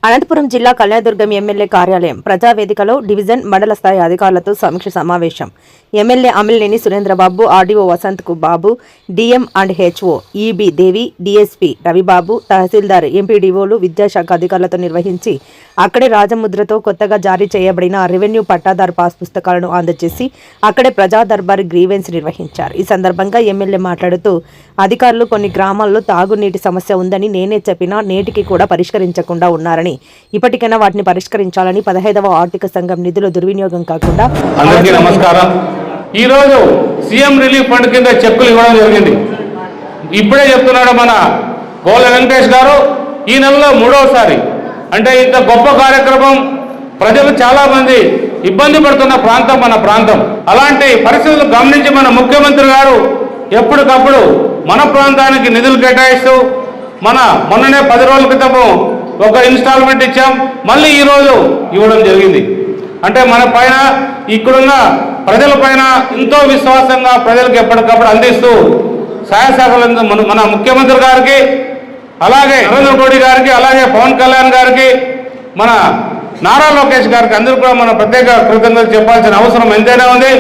అనంతపురం జిల్లా కళ్యాణదుర్గం ఎమ్మెల్యే కార్యాలయం ప్రజావేదికలో డివిజన్ మండల స్థాయి అధికారులతో సమీక్ష సమావేశం. MLA Amilineni Surendrababu, RDO Vasanth Babu, DM and HO E B Devi, DSP Ravibabu, తహసీల్దార్, ఎంపీడీఓలు, విద్యాశాఖ అధికారులతో నిర్వహించి అక్కడే రాజముద్రతో కొత్తగా జారీ చేయబడిన రెవెన్యూ పట్టాదారు పాస్ పుస్తకాలను అందజేసి అక్కడే ప్రజా దర్బార్ గ్రీవెన్స్ నిర్వహించారు. ఈ సందర్భంగా ఎమ్మెల్యే మాట్లాడుతూ అధికారులు కొన్ని గ్రామాల్లో తాగునీటి సమస్య ఉందని నేనే చెప్పినా నేటికి కూడా పరిష్కరించకుండా ఉన్నారని, ఇప్పటికైనా వాటిని పరిష్కరించాలని 15వ ఆర్థిక సంఘం నిధుల దుర్వినియోగం కాకుండా. అందరికీ నమస్కారం. ఈరోజు సీఎం రిలీఫ్ ఫండ్ కింద చెక్కులు ఇవ్వడం జరిగింది. ఇప్పుడే చెప్తున్నాడు మన గోల వెంకటేష్ గారు, ఈ నెలలో 3వసారి. అంటే ఇంత గొప్ప కార్యక్రమం, ప్రజలు చాలా మంది ఇబ్బంది పడుతున్న ప్రాంతం మన ప్రాంతం. అలాంటి పరిస్థితులు గమనించి మన ముఖ్యమంత్రి గారు ఎప్పటికప్పుడు మన ప్రాంతానికి నిధులు కేటాయిస్తూ మొన్ననే 10 రోజుల క్రితము ఒక ఇన్స్టాల్మెంట్ ఇచ్చాం, మళ్ళీ ఈరోజు ఇవ్వడం జరిగింది. అంటే మన పైన ఇక్కడున్న ప్రజల పైన ఎంతో విశ్వాసంగా ప్రజలకు ఎప్పటికప్పుడు అందిస్తూ సహాయశాఖలు మన ముఖ్యమంత్రి గారికి, అలాగే నరేంద్ర మోడీ గారికి, అలాగే పవన్ కళ్యాణ్ గారికి, మన నారా లోకేష్ గారికి అందరూ కూడా మన ప్రత్యేక కృతజ్ఞతలు చెప్పాల్సిన అవసరం ఎంతైనా ఉంది.